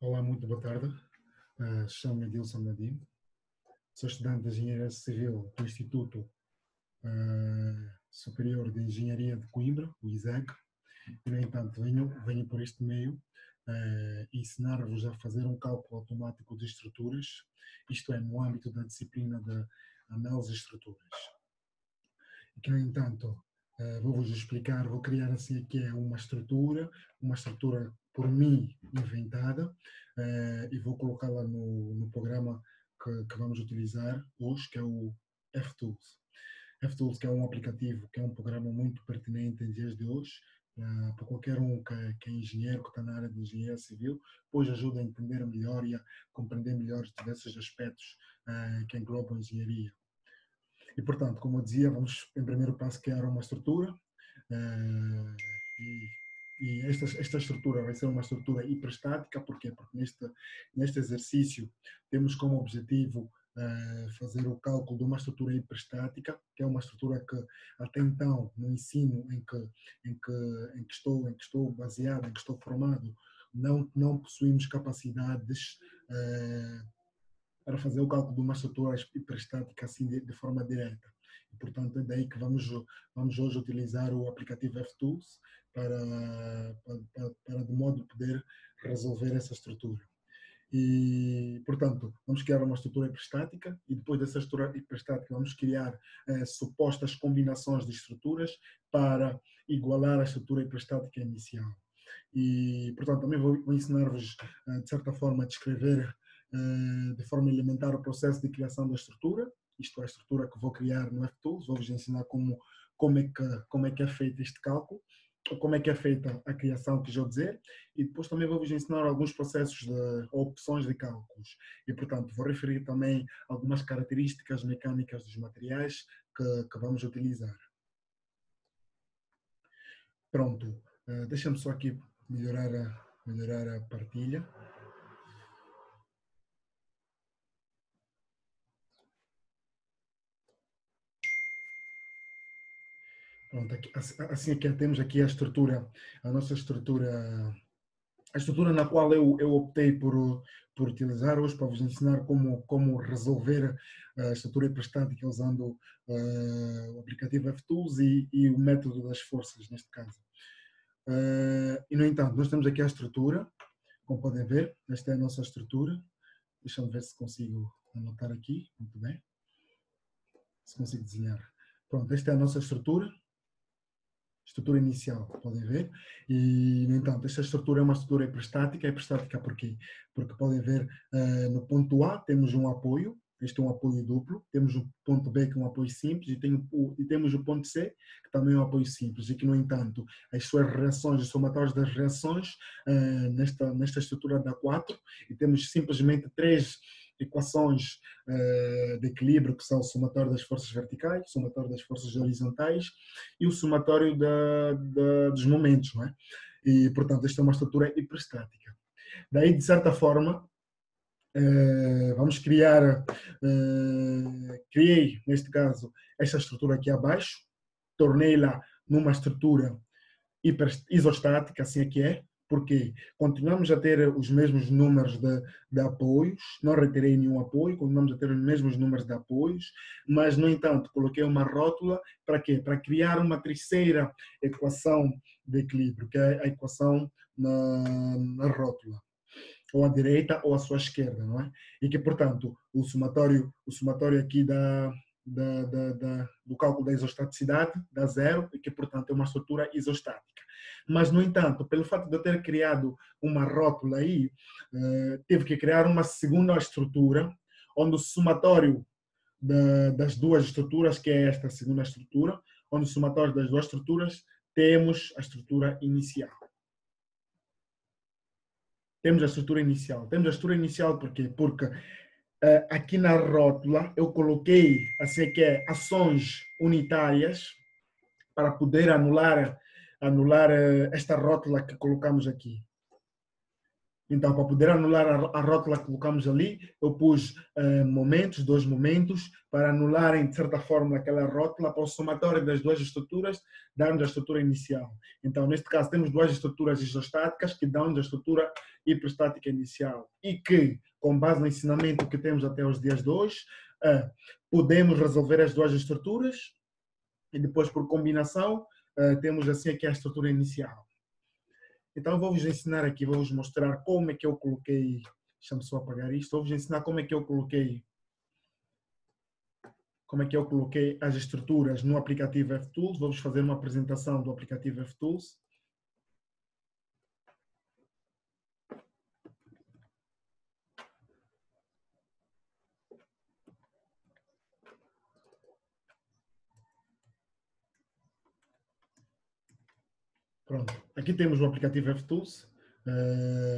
Olá, muito boa tarde. Chamo-me Edilson Nadim. Sou estudante de Engenharia Civil do Instituto Superior de Engenharia de Coimbra, o ISEC. E, no entanto, venho por este meio ensinar-vos a fazer um cálculo automático de estruturas, isto é, no âmbito da disciplina de análise de estruturas. E que, no entanto, vou-vos explicar, vou criar assim aqui uma estrutura por mim inventada, e vou colocá-la no programa que vamos utilizar hoje, que é o F-Tools. F-Tools, que é um aplicativo, que é um programa muito pertinente em dias de hoje, para qualquer um que é engenheiro, que está na área de engenharia civil, pois ajuda a entender melhor e a compreender melhor os diversos aspectos que englobam a engenharia. E, portanto, como eu dizia, vamos, em primeiro passo, criar uma estrutura, e esta estrutura vai ser uma estrutura hiperestática. Porquê? Porque neste exercício temos como objetivo fazer o cálculo de uma estrutura hiperestática, que é uma estrutura que até então, no ensino em que estou baseado, em que estou formado, não possuímos capacidades para fazer o cálculo de uma estrutura hiperestática assim de forma direta. E, portanto, é daí que vamos hoje utilizar o aplicativo F-Tools para de modo poder resolver essa estrutura. E, portanto, vamos criar uma estrutura hiperestática e depois dessa estrutura hiperestática vamos criar supostas combinações de estruturas para igualar a estrutura hiperestática inicial. E, portanto, também vou ensinar-vos, de certa forma, a descrever de forma elementar o processo de criação da estrutura, isto é, a estrutura que vou criar no F-Tools. Vou-vos ensinar como é que é feito este cálculo, como é que é feita a criação, que já vou dizer, e depois também vou-vos ensinar alguns processos ou opções de cálculos. E, portanto, vou referir também algumas características mecânicas dos materiais que vamos utilizar. Pronto, deixa-me só aqui melhorar a partilha. Pronto, assim aqui temos aqui a nossa estrutura, a estrutura na qual eu optei por utilizar hoje para vos ensinar como resolver a estrutura hiperestática usando o aplicativo F-Tools e o método das forças, neste caso. E, no entanto, nós temos aqui a estrutura, como podem ver, esta é a nossa estrutura. Deixa-me ver se consigo anotar aqui, muito bem, se consigo desenhar. Pronto, esta é a nossa estrutura inicial, podem ver. E, no entanto, esta estrutura é uma estrutura hiperestática porquê? Porque podem ver, no ponto A temos um apoio, este é um apoio duplo, temos o ponto B, que é um apoio simples, e temos o ponto C, que também é um apoio simples, e que, no entanto, as suas reações, os somatórios das reações nesta estrutura dá 4, e temos simplesmente 3 equações de equilíbrio, que são o somatório das forças verticais, o somatório das forças horizontais e o somatório dos momentos, não é? E, portanto, esta é uma estrutura hiperestática. Daí, de certa forma, vamos criei, neste caso, esta estrutura aqui abaixo, tornei-la numa estrutura isostática, assim é que é, porque continuamos a ter os mesmos números de apoios, não retirei nenhum apoio, continuamos a ter os mesmos números de apoios, mas, no entanto, coloquei uma rótula para quê? Para criar uma terceira equação de equilíbrio, que é a equação na rótula, ou à direita ou à sua esquerda, não é? E que, portanto, o somatório aqui do cálculo da isostaticidade dá 0, e que, portanto, é uma estrutura isostática. Mas, no entanto, pelo fato de eu ter criado uma rótula aí, tive que criar uma segunda estrutura, onde o somatório das duas estruturas, que é esta segunda estrutura, onde o somatório das duas estruturas temos a estrutura inicial. Temos a estrutura inicial porquê? Porque aqui na rótula eu coloquei assim que é ações unitárias para poder anular esta rótula que colocamos aqui. Então, para poder anular a rótula que colocamos ali, eu pus momentos, 2 momentos, para anularem, de certa forma, aquela rótula, para o somatório das duas estruturas, dar-nos a estrutura inicial. Então, neste caso, temos duas estruturas isostáticas que dão-nos a estrutura hiperstática inicial e que, com base no ensinamento que temos até os dias de hoje, podemos resolver as duas estruturas e depois, por combinação, temos assim aqui a estrutura inicial. Então, eu vou-vos ensinar aqui, vou-vos mostrar como é que eu coloquei, deixa-me só apagar isto, vou-vos ensinar como é que eu coloquei as estruturas no aplicativo FTools. Vou-vos fazer uma apresentação do aplicativo FTools. Pronto, aqui temos o aplicativo FTools.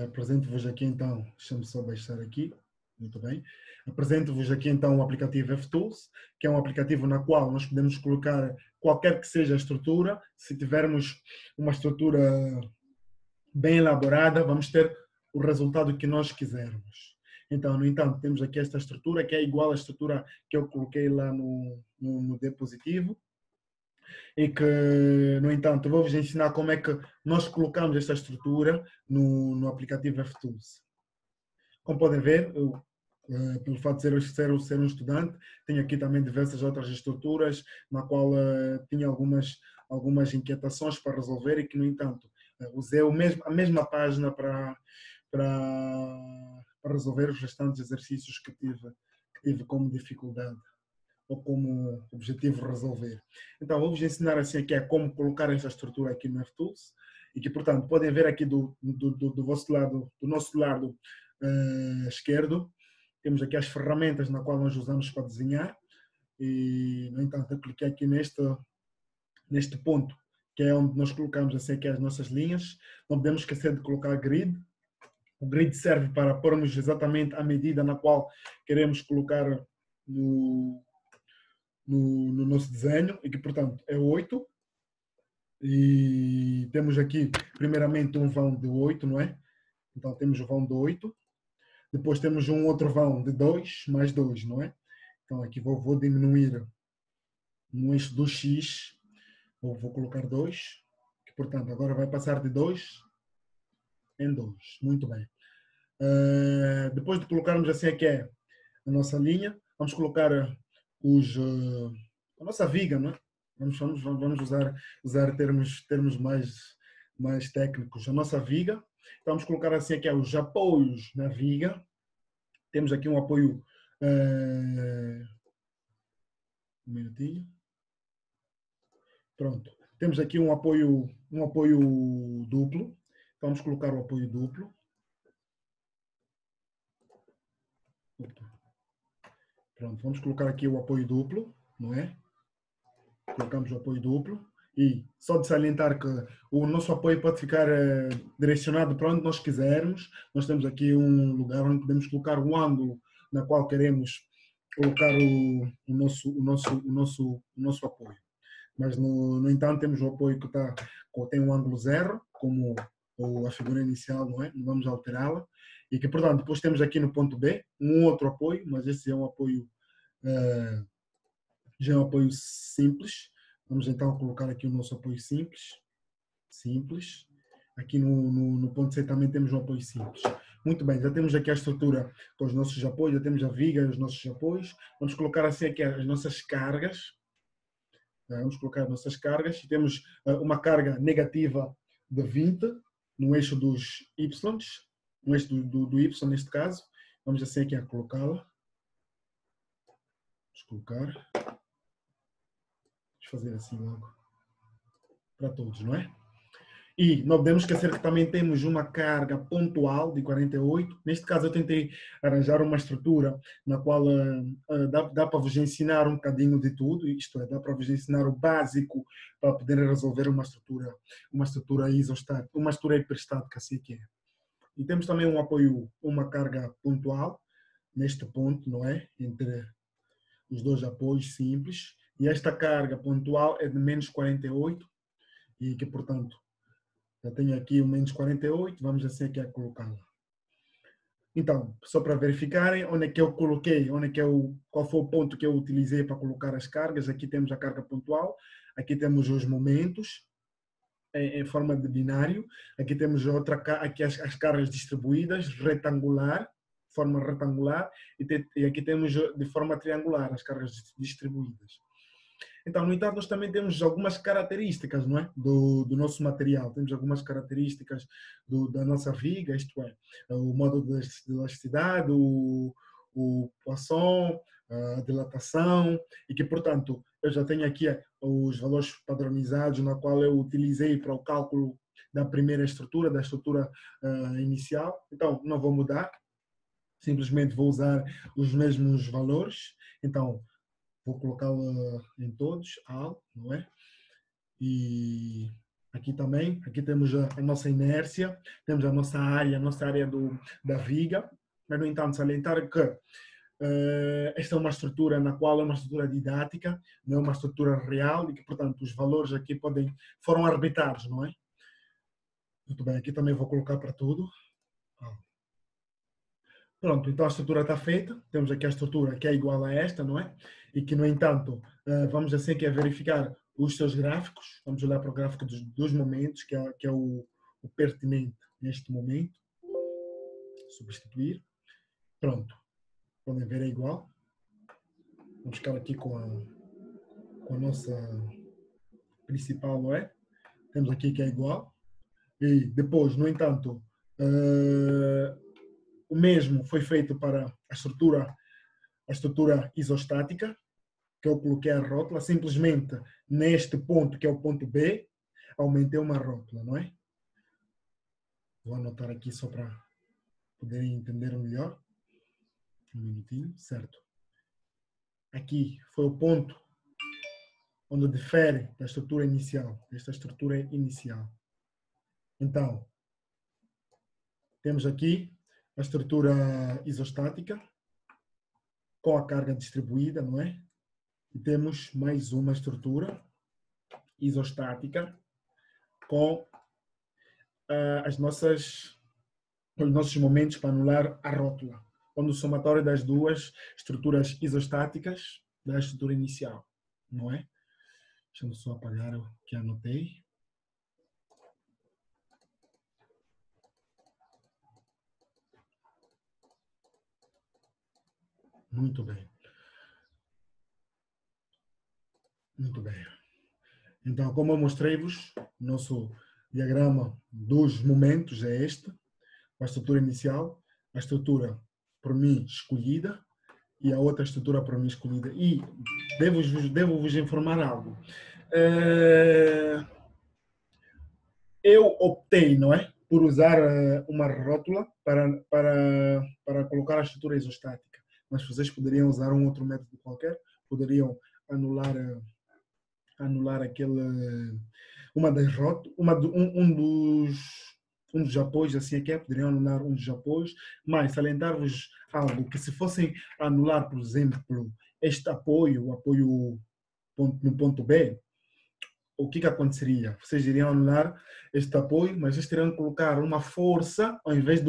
Apresento-vos aqui então, deixa-me só baixar aqui. Muito bem. Apresento-vos aqui então o aplicativo FTools, que é um aplicativo na qual nós podemos colocar qualquer que seja a estrutura. Se tivermos uma estrutura bem elaborada, vamos ter o resultado que nós quisermos. Então, no entanto, temos aqui esta estrutura que é igual à estrutura que eu coloquei lá no dispositivo. E que, no entanto, vou-vos ensinar como é que nós colocamos esta estrutura no aplicativo FTools. Como podem ver, eu, pelo fato de ser um estudante, tenho aqui também diversas outras estruturas, na qual tinha algumas inquietações para resolver e que, no entanto, usei a mesma página para resolver os restantes exercícios que tive como dificuldade ou como objetivo resolver. Então, vou-vos ensinar assim aqui como colocar esta estrutura aqui no FTools e que, portanto, podem ver aqui do vosso lado, do nosso lado esquerdo, temos aqui as ferramentas na qual nós usamos para desenhar e, no entanto, eu cliquei aqui neste ponto, que é onde nós colocamos assim aqui as nossas linhas. Não podemos esquecer de colocar grid. O grid serve para pormos exatamente a medida na qual queremos colocar no nosso desenho, e que, portanto, é 8. E temos aqui, primeiramente, um vão de 8, não é? Então, temos o vão de 8. Depois temos um outro vão de 2, mais 2, não é? Então, aqui vou diminuir no eixo do X, vou colocar 2, que, portanto, agora vai passar de 2 em 2. Muito bem. Depois de colocarmos assim aqui a nossa linha, vamos colocar a nossa viga, não é? Vamos usar termos mais técnicos. A nossa viga. Então, vamos colocar assim aqui os apoios na viga. Temos aqui um apoio. Um minutinho. Pronto. Temos aqui um apoio duplo. Então, vamos colocar o apoio duplo. Pronto, vamos colocar aqui o apoio duplo, não é? Colocamos o apoio duplo e só de salientar que o nosso apoio pode ficar direcionado para onde nós quisermos. Nós temos aqui um lugar onde podemos colocar o ângulo na qual queremos colocar o nosso apoio. Mas, no entanto, temos o apoio que tem um ângulo 0, como a figura inicial, não é? Não vamos alterá-la. E que, portanto, depois temos aqui no ponto B um outro apoio, mas esse é um apoio já é um apoio simples. Vamos então colocar aqui o nosso apoio simples. Aqui no ponto C também temos um apoio simples. Muito bem, já temos aqui a estrutura com os nossos apoios, já temos a viga e os nossos apoios. Vamos colocar assim aqui as nossas cargas. Vamos colocar as nossas cargas. Temos uma carga negativa de 20 no eixo dos Y, no eixo do Y neste caso. Vamos assim aqui a colocá-la. Vamos colocar. Vamos fazer assim logo. Para todos, não é? E não podemos esquecer que também temos uma carga pontual de 48. Neste caso, eu tentei arranjar uma estrutura na qual dá para vos ensinar um bocadinho de tudo, isto é, dá para vos ensinar o básico para poder resolver uma estrutura isostática, uma estrutura hiperstática, assim que é. E temos também um apoio, uma carga pontual, neste ponto, não é? Entre os dois apoios simples. E esta carga pontual é de menos 48 e que, portanto, já tenho aqui o menos 48, vamos assim aqui a colocá-la. Então, só para verificarem onde é que eu coloquei, onde é que eu, qual foi o ponto que eu utilizei para colocar as cargas. Aqui temos a carga pontual, aqui temos os momentos em forma de binário, aqui temos outra, aqui as cargas distribuídas, retangular, forma retangular, e aqui temos de forma triangular as cargas distribuídas. Então, no entanto, nós também temos algumas características, não é? Do nosso material. Temos algumas características da nossa viga, isto é, o modo de elasticidade, o poisson, a dilatação, e que, portanto, eu já tenho aqui os valores padronizados, na qual eu utilizei para o cálculo da primeira estrutura, da estrutura inicial. Então, não vou mudar, simplesmente vou usar os mesmos valores. Então, vou colocá-la em todos, AL, não é? E aqui também, aqui temos a nossa inércia, temos a nossa área da viga, mas, no entanto, salientar que esta é uma estrutura na qual é uma estrutura didática, não é uma estrutura real e que, portanto, os valores aqui foram arbitrados, não é? Muito bem, aqui também vou colocar para tudo. Pronto, então a estrutura está feita, temos aqui a estrutura que é igual a esta, não é? E que, no entanto, vamos assim que é verificar os seus gráficos, vamos olhar para o gráfico dos momentos, que é o pertinente neste momento, substituir, pronto, podem ver é igual, vamos ficar aqui com a nossa principal, não é? Temos aqui que é igual, e depois, no entanto, o mesmo foi feito para a estrutura isostática, que eu coloquei a rótula, simplesmente neste ponto, que é o ponto B, aumentei uma rótula, não é? Vou anotar aqui só para poderem entender melhor. Um minutinho, certo. Aqui foi o ponto onde difere da estrutura inicial, desta estrutura inicial. Então, temos aqui a estrutura isostática, com a carga distribuída, não é? E temos mais uma estrutura isostática com os nossos momentos para anular a rótula, onde o somatório das duas estruturas isostáticas da estrutura inicial, não é? Deixa eu só apagar o que anotei. Muito bem. Muito bem. Então, como eu mostrei-vos, nosso diagrama dos momentos é este, a estrutura inicial, a estrutura por mim escolhida e a outra estrutura por mim escolhida. E devo-vos informar algo. Eu optei, não é, por usar uma rótula para colocar a estrutura isostática, mas vocês poderiam usar um outro método qualquer, poderiam anular aquele uma das rótulas, um dos apoios, assim é que é, poderiam anular um dos apoios, mas salientar-vos algo, que se fossem anular, por exemplo, este apoio, o apoio no ponto B, o que aconteceria? Vocês iriam anular este apoio, mas vocês teriam que colocar uma força, ao invés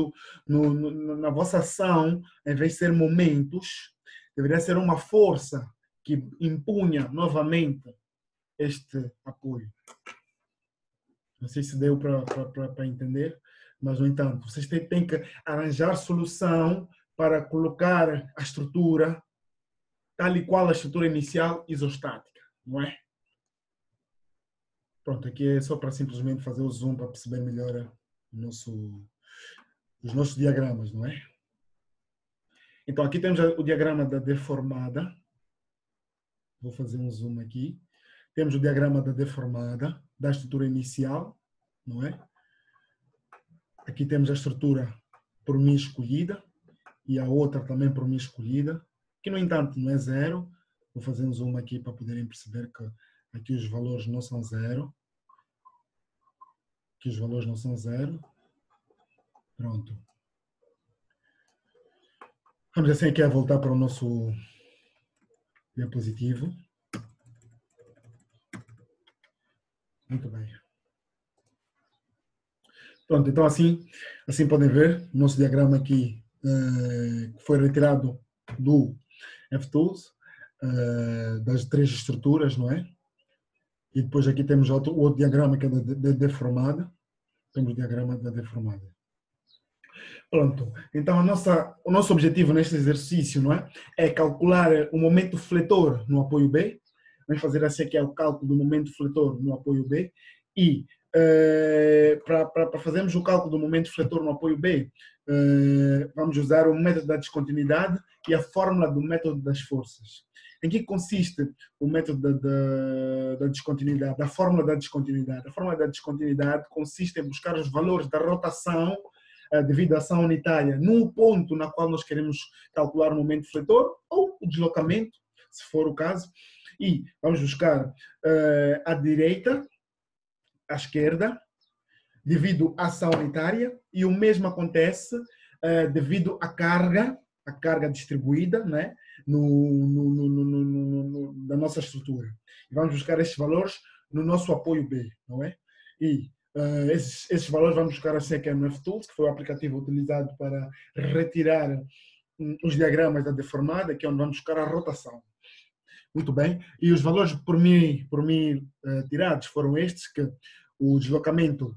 na vossa ação, ao invés de ser momentos, deveria ser uma força que impunha novamente este apoio. Não sei se deu para entender, mas, no entanto, vocês têm que arranjar solução para colocar a estrutura tal e qual a estrutura inicial isostática, não é? Pronto, aqui é só para simplesmente fazer o zoom para perceber melhor os nossos diagramas, não é? Então, aqui temos o diagrama da deformada. Vou fazer um zoom aqui. Temos o diagrama da deformada, da estrutura inicial, não é? Aqui temos a estrutura por mim escolhida e a outra também por mim escolhida, que, no entanto, não é zero. Vou fazer um zoom aqui para poderem perceber que aqui os valores não são zero. Aqui os valores não são zero. Pronto. Vamos assim aqui a voltar para o nosso diapositivo. Muito bem. Pronto, então assim podem ver o nosso diagrama aqui que foi retirado do FTools, das três estruturas, não é? E depois aqui temos o outro diagrama que é da deformada. Temos o diagrama da deformada. Pronto. Então, o nosso objetivo neste exercício, não é? É calcular o momento fletor no apoio B. Vamos fazer assim que é o cálculo do momento fletor no apoio B. E para fazermos o cálculo do momento fletor no apoio B, vamos usar o método da descontinuidade e a fórmula do método das forças. Em que consiste o método da descontinuidade, da fórmula da descontinuidade? A fórmula da descontinuidade consiste em buscar os valores da rotação devido à ação unitária no ponto na qual nós queremos calcular o momento fletor ou o deslocamento, se for o caso, e vamos buscar à direita, à esquerda, devido à ação unitária, e o mesmo acontece devido à carga distribuída, né, da nossa estrutura. E vamos buscar esses valores no nosso apoio B, não é? E esses valores vamos buscar assim aqui no FTools, que foi o aplicativo utilizado para retirar os diagramas da deformada, que é onde vamos buscar a rotação. Muito bem. E os valores por mim tirados foram estes, que o deslocamento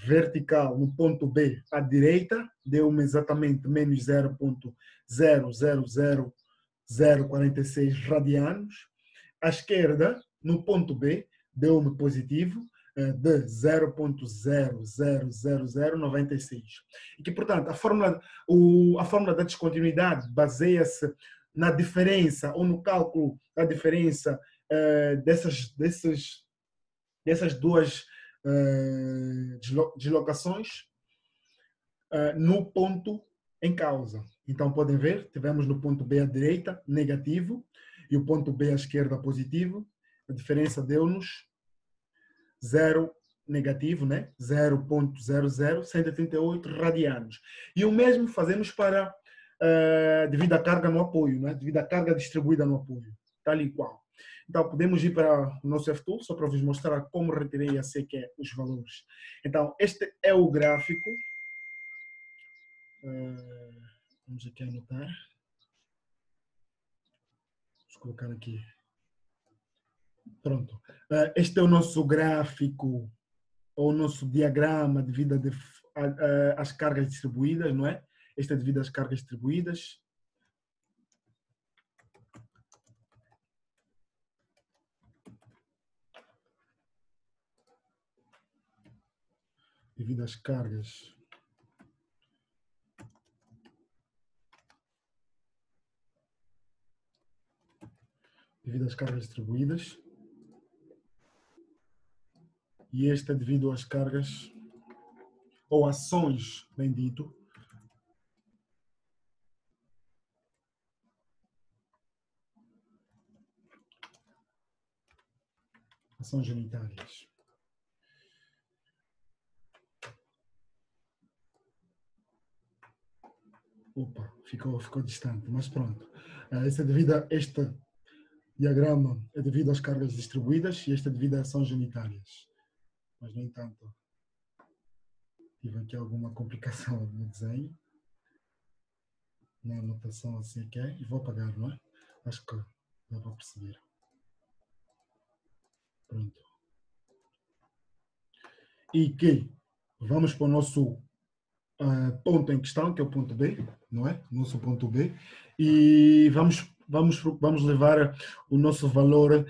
vertical no ponto B à direita deu-me exatamente menos 0,000046 radianos. À esquerda, no ponto B, deu-me positivo de 0,00096. E que, portanto, a fórmula da descontinuidade baseia-se na diferença ou no cálculo da diferença dessas duas deslocações no ponto em causa. Então, podem ver, tivemos no ponto B à direita negativo e o ponto B à esquerda positivo. A diferença deu-nos 0 negativo, né? 0,00138 radianos. E o mesmo fazemos para devido à carga no apoio, né? Devido à carga distribuída no apoio, tal e qual. Então, podemos ir para o nosso FTools, só para vos mostrar como retirei a CQ os valores. Então, este é o gráfico. Vamos aqui anotar. Vamos colocar aqui. Pronto. Este é o nosso gráfico, ou o nosso diagrama devido às cargas distribuídas, não é? Este é devido às cargas distribuídas. Devido às cargas. Devido às cargas distribuídas. E este é devido às cargas, ou ações, bem dito, ações genitárias. Opa, ficou distante, mas pronto. Esse é devido a este diagrama, é devido às cargas distribuídas e este é devido às ações genitárias. Mas, no entanto, tive aqui alguma complicação no desenho, na anotação assim que é, e vou apagar, não é? Acho que dá para perceber. Pronto. E que vamos para o nosso ponto em questão, que é o ponto B, não é? Nosso ponto B. E vamos levar o nosso valor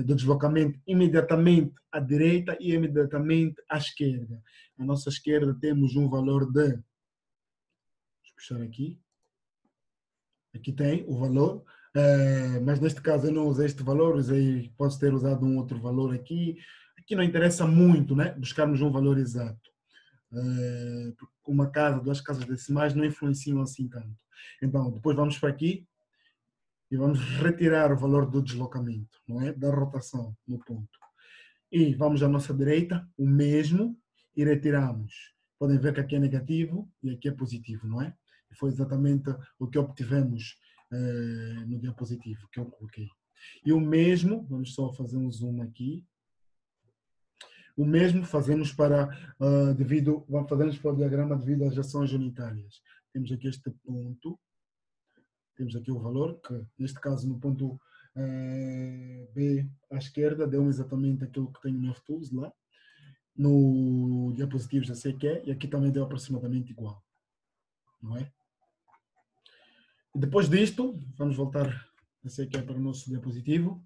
do deslocamento imediatamente à direita e imediatamente à esquerda. À nossa esquerda temos um valor de... Deixa eu puxar aqui. Aqui tem o valor, mas neste caso eu não usei este valor, posso ter usado um outro valor aqui. Aqui não interessa muito, né? Buscarmos um valor exato. Uma casa, duas casas decimais não influenciam assim tanto. Então, depois vamos para aqui e vamos retirar o valor do deslocamento, não é? Da rotação no ponto. E vamos à nossa direita, o mesmo, e retiramos. Podem ver que aqui é negativo e aqui é positivo, não é? E foi exatamente o que obtivemos no diapositivo que eu coloquei. E o mesmo, vamos só fazer um zoom aqui. O mesmo fazemos para, fazemos para o diagrama devido às ações unitárias. temos aqui este ponto, temos aqui o valor, que neste caso no ponto B à esquerda deu-me exatamente aquilo que tem no FTools lá. No diapositivo já sei que é, e aqui também deu aproximadamente igual, não é? E depois disto, vamos voltar, já sei que é para o nosso diapositivo,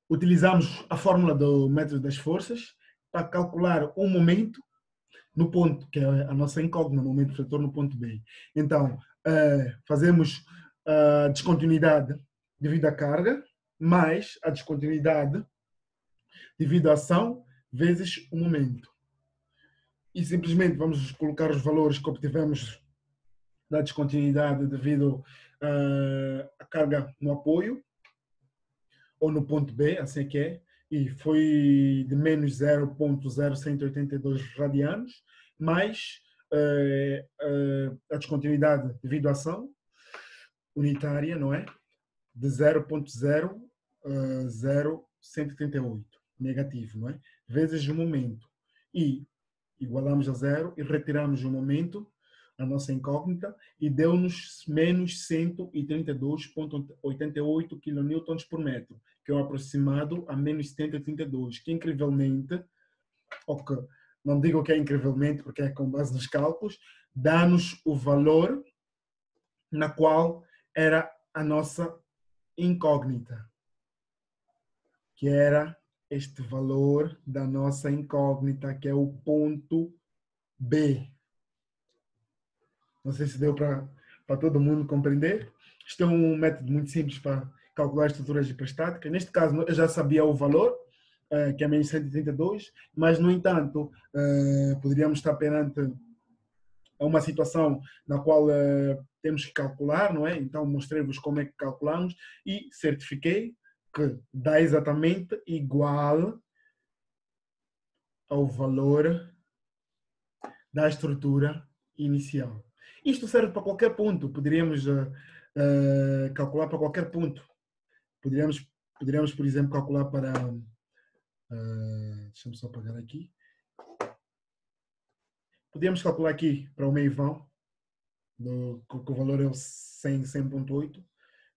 utilizamos a fórmula do método das forças para calcular o momento no ponto, que é a nossa incógnita, no momento fator no ponto B. Então, fazemos a descontinuidade devido à carga, mais a descontinuidade devido à ação, vezes o momento. E simplesmente vamos colocar os valores que obtivemos da descontinuidade devido à carga no apoio, ou no ponto B, assim que é, e foi de menos 0,0182 radianos, mais a descontinuidade devido à ação unitária, não é? De 0,0138 negativo, não é? Vezes o momento. E igualamos a zero e retiramos o momento, a nossa incógnita, e deu-nos menos 132,88 kN por metro, que é um aproximado a menos 732, que incrivelmente, ou que não digo que é incrivelmente, porque é com base nos cálculos, dá-nos o valor na qual era a nossa incógnita, que era este valor da nossa incógnita, que é o ponto B. Não sei se deu para todo mundo compreender. Isto é um método muito simples para calcular estruturas hiperestáticas. Neste caso, eu já sabia o valor, que é menos 132, mas, no entanto, poderíamos estar perante uma situação na qual temos que calcular, não é? Então, mostrei-vos como é que calculamos e certifiquei que dá exatamente igual ao valor da estrutura inicial. Isto serve para qualquer ponto, poderíamos calcular para qualquer ponto. Poderíamos, por exemplo, calcular para... deixa-me só apagar aqui. Podíamos calcular aqui para o meio vão, que o valor é o 100,8.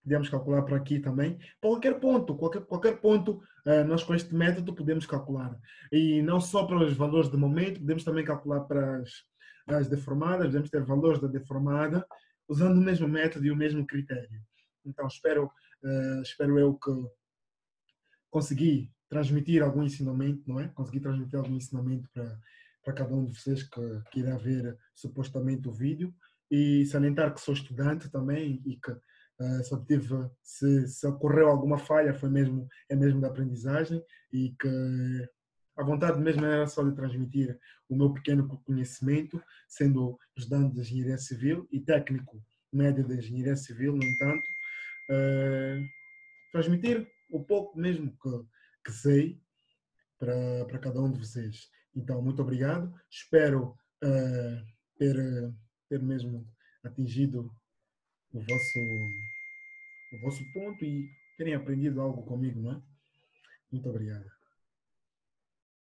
Podemos calcular para aqui também. Para qualquer ponto, qualquer ponto, nós com este método podemos calcular. E não só para os valores de momento, podemos também calcular para as deformadas, podemos ter valores da deformada, usando o mesmo método e o mesmo critério. Então, espero eu que consegui transmitir algum ensinamento, não é? Consegui transmitir algum ensinamento para cada um de vocês que irá ver supostamente o vídeo. E salientar que sou estudante também e que se ocorreu alguma falha é mesmo da aprendizagem e que a vontade mesmo era só de transmitir o meu pequeno conhecimento, sendo estudante de engenharia civil e técnico médio de engenharia civil, no entanto, transmitir o pouco mesmo que sei para cada um de vocês. Então, muito obrigado. Espero ter mesmo atingido o vosso ponto e terem aprendido algo comigo, não é? Muito obrigado.